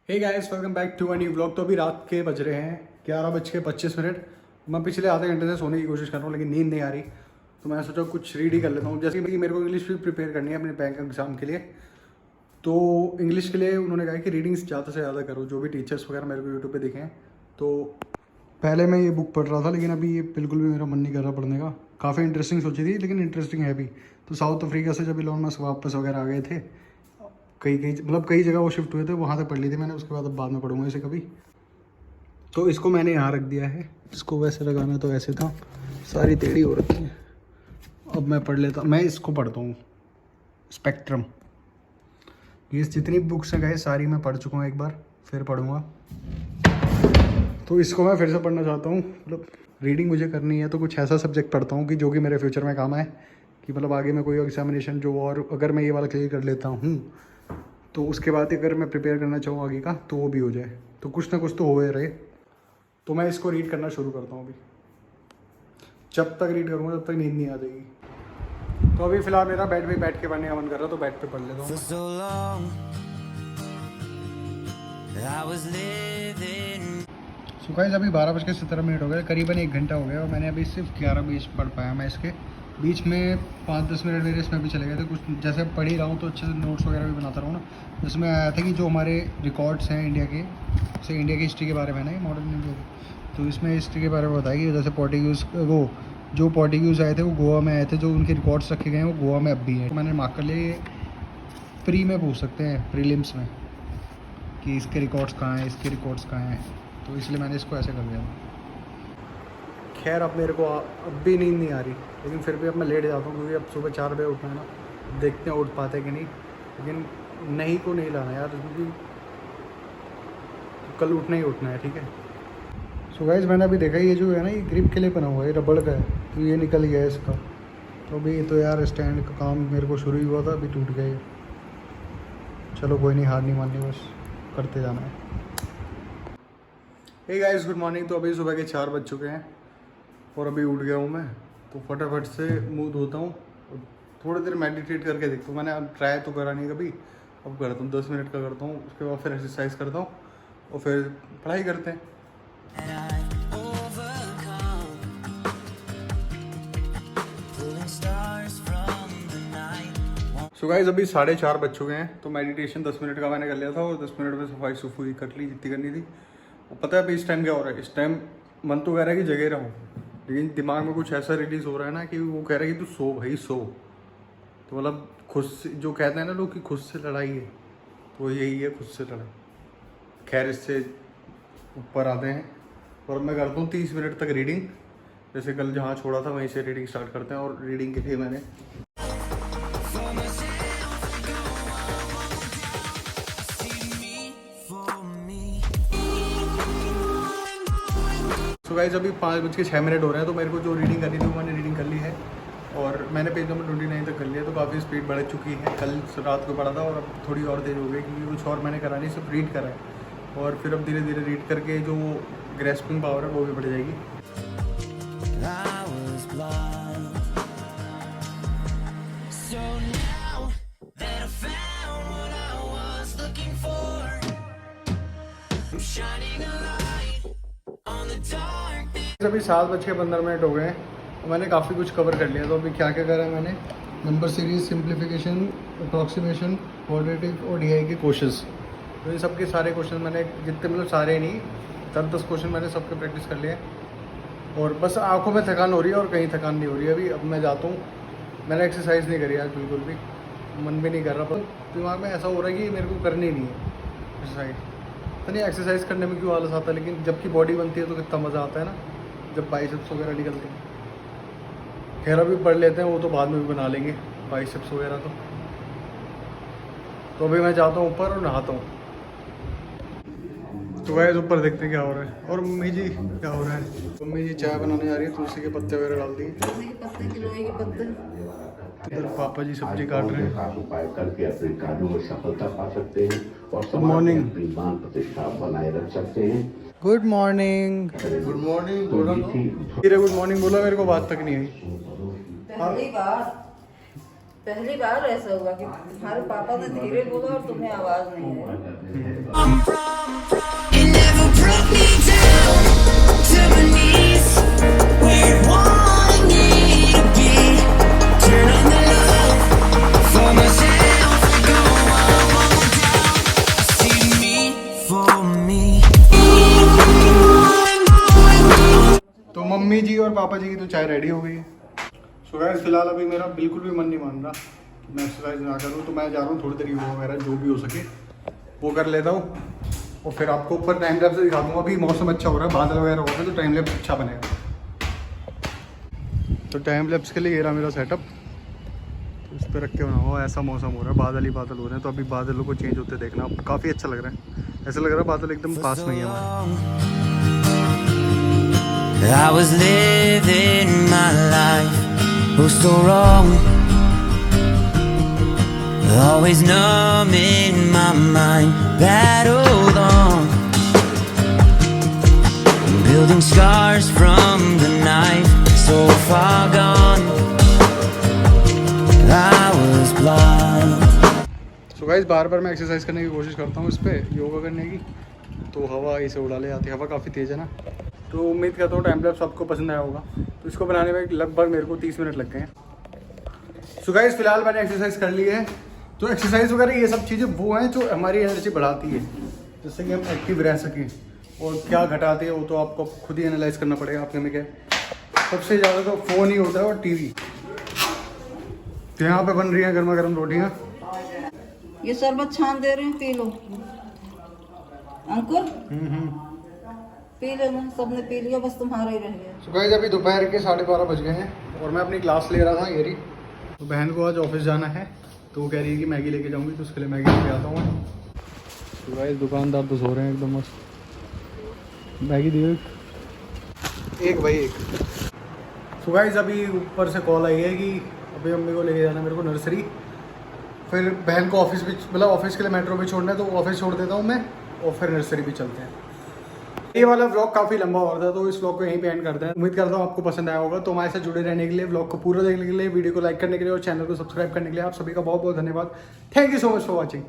Hey guys welcome back to a new blog. तो अभी रात के बज रहे हैं 11:25। मैं पिछले आधे घंटे से सोने की कोशिश कर रहा हूँ लेकिन नींद नहीं आ रही, तो मैं सोचा कुछ रीड ही कर लेता हूँ। जैसे कि मेरे को इंग्लिश भी प्रिपेयर करनी है अपने बैंक एग्जाम के लिए, तो इंग्लिश के लिए उन्होंने कहा कि रीडिंग ज़्यादा से ज़्यादा करो, जो भी टीचर्स वगैरह मेरे को यूट्यूब पे दिखे हैं। तो पहले मैं ये बुक पढ़ रहा था लेकिन अभी ये बिल्कुल भी मेरा मन नहीं कर रहा पढ़ने का। काफ़ी इंटरेस्टिंग सोची थी लेकिन इंटरेस्टिंग है भी। तो साउथ अफ्रीका से जब इलॉन मस्क वापस वगैरह आ गए थे, कई जगह वो शिफ्ट हुए थे, वहाँ तक पढ़ ली थी मैंने। उसके बाद अब बाद में पढ़ूंगा इसे कभी। तो इसको मैंने यहाँ रख दिया है, इसको वैसे लगाना तो ऐसे था, सारी टेढ़ी हो रखी है। अब मैं पढ़ लेता, मैं इसको पढ़ता हूँ, स्पेक्ट्रम। ये जितनी बुक्स हैं गए सारी मैं पढ़ चुका हूँ एक बार, फिर पढ़ूंगा। तो इसको मैं फिर से पढ़ना चाहता हूँ। मतलब रीडिंग मुझे करनी है तो कुछ ऐसा सब्जेक्ट पढ़ता हूँ कि जो कि मेरे फ्यूचर में काम आए, कि मतलब आगे मैं कोई एग्जामिनेशन जो, और अगर मैं ये वाला क्लियर कर लेता हूँ तो उसके बाद अगर मैं प्रिपेयर करना चाहूँ आगे का तो वो भी हो जाए, तो कुछ ना कुछ तो हो रहे। तो मैं इसको रीड करना शुरू करता हूँ अभी। जब तक रीड करूँगा तब तक नींद नहीं आ जाएगी। तो अभी फ़िलहाल मेरा बेड पे बैठ के पढ़ने का मन कर रहा है, तो बेड पे पढ़ लेता हूँ। सो गाइस अभी 12:17 हो गए, करीबन 1 घंटा हो गया और मैंने अभी सिर्फ 11 पढ़ पाया। मैं इसके बीच में 5-10 मिनट मेरे इसमें भी चले गए थे। कुछ जैसे पढ़ ही रहा हूँ तो अच्छे से नोट्स वगैरह भी बनाता रहूँ ना। जिसमें आया था कि जो हमारे रिकॉर्ड्स हैं इंडिया के, जैसे इंडिया की हिस्ट्री के बारे में ना, मॉडर्न इंडिया की, तो इसमें हिस्ट्री के बारे में बताया कि जैसे पोर्टुगीज़ आए थे वो गोवा में आए थे, जो उनके रिकॉर्ड्स रखे गए हैं वो गोवा में अब भी हैं। तो मैंने मार्क कर लिए, प्री में पूछ सकते हैं, प्रीलिम्स में, कि इसके रिकॉर्ड्स कहाँ हैं, इसके रिकॉर्ड्स कहाँ हैं। तो इसलिए मैंने इसको ऐसे कर दिया था। खैर अब मेरे को अब भी नींद नहीं आ रही, लेकिन फिर भी अब मैं लेट जाता हूँ क्योंकि अब सुबह 4 बजे उठना है ना। देखते हैं उठ पाते कि नहीं, लेकिन नहीं को नहीं लाना यार, क्योंकि कल उठना ही उठना है, ठीक है। सो गाइस मैंने अभी देखा ये जो है ना, ये ग्रिप के लिए बना हुआ है, रबड़ का है, तो ये निकल गया है इसका। तो अभी तो यार स्टैंड का काम मेरे को शुरू ही हुआ था, अभी टूट गया ये। चलो कोई नहीं, हार नहीं माननी, बस करते जाना है। Hey guys good morning. तो अभी सुबह के 4 बज चुके हैं और अभी उठ गया हूँ मैं। तो फटाफट से मुंह धोता हूँ और थोड़ी देर मेडिटेट करके देखता हूँ। मैंने अब ट्राई तो करा नहीं कभी, अब करता हूँ, 10 मिनट का करता हूँ। उसके बाद फिर एक्सरसाइज करता हूँ और फिर पढ़ाई करते हैं। सो गाइस अभी 4:30 बज चुके हैं। तो मेडिटेशन 10 मिनट का मैंने कर लिया था और 10 मिनट में सफाई सुफाई कर ली जितनी करनी थी। और पता है अभी इस टाइम क्या हो रहा है, इस टाइम मन तो कह रहा है कि जगह रहूँ, लेकिन दिमाग में कुछ ऐसा रिलीज़ हो रहा है ना कि वो कह रहा है कि तू सो भाई सो। तो मतलब खुद से जो कहते हैं ना लोग कि खुद से लड़ाई है, तो यही है, खुद से लड़ाई। खैर इससे ऊपर आते हैं और मैं करता हूँ 30 मिनट तक रीडिंग। जैसे कल जहाँ छोड़ा था वहीं से रीडिंग स्टार्ट करते हैं। और रीडिंग के लिए मैंने तो गाइस अभी 5:06 हो रहे हैं। तो मेरे को जो रीडिंग करनी थी वो मैंने रीडिंग कर ली है और मैंने पेज नंबर 29 तक कर लिया। तो काफ़ी स्पीड बढ़ चुकी है, कल रात को पढ़ा था और अब थोड़ी और देर हो गई क्योंकि कुछ और मैंने करा नहीं, सिर्फ रीड करा है। और फिर अब धीरे धीरे रीड करके जो ग्रेस्पिंग पावर है वो भी बढ़ जाएगी। अभी 7:15 हो गए हैं तो मैंने काफ़ी कुछ कवर कर लिया। तो अभी क्या क्या करा है मैंने, number series, simplification, approximation, quadratic और डीआई के क्वेश्चंस। तो इन सब के सारे क्वेश्चन मैंने, जितने मतलब सारे नहीं, 10 क्वेश्चन मैंने सबके प्रैक्टिस कर लिए। और बस आंखों में थकान हो रही है और कहीं थकान नहीं हो रही है अभी। अब मैं जाता हूँ, मैंने एक्सरसाइज नहीं करी आज बिल्कुल भी, मन भी नहीं कर रहा, पर दिमाग में ऐसा हो रहा है कि मेरे को करनी नहीं है एक्सरसाइज। तो नहीं, एक्सरसाइज करने में क्यों आलस आता है, लेकिन जबकि बॉडी बनती है तो कितना मज़ा आता है ना, जब बाइसेप्स वगैरह निकलते हैं। खैर अभी पढ़ लेते हैं, वो तो बाद में भी बना लेंगे बाइसेप्स वगैरह तो अभी मैं जाता हूँ ऊपर और नहाता हूँ। तो गाइस ऊपर देखते हैं क्या हो रहा है। और मम्मी जी क्या हो रहा है, मम्मी जी चाय बनाने जा रही है, तुलसी के पत्ते वगैरह डाल दिए। इधर पापा जी सब्जी काट रहे हैं। उपाय करके अपने कार्यों में सफलता पा सकते हैं और गुड मॉर्निंग, अपनी मान प्रतिष्ठा बनाए रख सकते हैं। Good morning. गुड मॉर्निंग बोला, गुड मॉर्निंग बोला, मेरे को बात तक नहीं आई। पहली बार ऐसा हुआ कि तुम्हारे पापा ने धीरे बोला और तुम्हें आवाज नहीं आई। मम्मी जी और पापा जी की तो चाय रेडी हो गई है। सो गाइस फिलहाल अभी मेरा बिल्कुल भी मन नहीं मान रहा कि मैं एक्सरसाइज ना करूँ, तो मैं जा रहा हूँ थोड़ी देर योगा वगैरह जो भी हो सके वो कर लेता हूँ और फिर आपको ऊपर टाइम लैप्स दिखा दूँगा। अभी मौसम अच्छा हो रहा है, बादल वगैरह हो रहे हैं, तो टाइम लैप्स अच्छा बनेगा। तो टाइम लैप्स के लिए ये रहा मेरा सेटअप, तो इस पर रख के बना हुआ। ऐसा मौसम हो रहा है, बादल ही बादल हो रहे हैं, तो अभी बादलों को चेंज होते देखना काफ़ी अच्छा लग रहा है। ऐसा लग रहा है बादल एकदम पास में ही है हमारे। I was living my life, oh so wrong. Always numb in my mind, battled on, building scars from the knife, so far gone. I was blind. So guys बार बार मैं एक्सरसाइज करने की कोशिश करता हूँ इस पर योगा करने की, तो हवा इसे उड़ा ले जाती है। हवा काफ़ी तेज़ है ना, तो उम्मीद करता हूँ टाइम लैप्स आपको पसंद आया होगा। तो इसको बनाने में लगभग मेरे को 30 मिनट लग गए हैं। सो गाइस फिलहाल मैंने एक्सरसाइज कर ली है। तो एक्सरसाइज वगैरह ये सब चीज़ें वो हैं जो हमारी एनर्जी बढ़ाती है, जिससे कि हम एक्टिव रह सकें। और क्या घटाती है वो तो आपको खुद ही एनालाइज करना पड़ेगा। आपके में क्या सबसे ज़्यादा तो फ़ोन ही होता है और टीवी। तो यहाँ पे बन रही हैं गर्मा गर्म रोटियाँ। ये शरबत छान दे रहे हैं, पी लो अंकुर। पी लेना, सबने पी लिया, बस तुम्हारा ही रह गया। तो गाइस अभी दोपहर के 12:30 बज गए हैं और मैं अपनी क्लास ले रहा था ये रही। तो बहन को आज ऑफिस जाना है, तो वो कह रही है कि मैगी लेके जाऊंगी, तो उसके लिए मैगी लेके आता हूँ मैं। तो गाइस दुकानदार तो सो रहे हैं एकदम मस्त। मैगी दियो एक भाई एक। तो गाइस अभी ऊपर से कॉल आई है कि अभी मम्मी को लेके जाना है मेरे को नर्सरी, फिर बहन को ऑफिस भी मतलब ऑफिस के लिए मेट्रो भी छोड़ना है, तो ऑफिस छोड़ देता हूँ मैं और फिर नर्सरी भी चलते हैं। ये वाला व्लॉग काफ़ी लंबा हो रहा था, तो इस व्लॉग को यहीं पे एंड करते हैं। उम्मीद करता हूँ आपको पसंद आया होगा। तो हमारे साथ जुड़े रहने के लिए, व्लॉग को पूरा देखने के लिए, वीडियो को लाइक करने के लिए और चैनल को सब्सक्राइब करने के लिए आप सभी का बहुत बहुत धन्यवाद। Thank you so much for watching.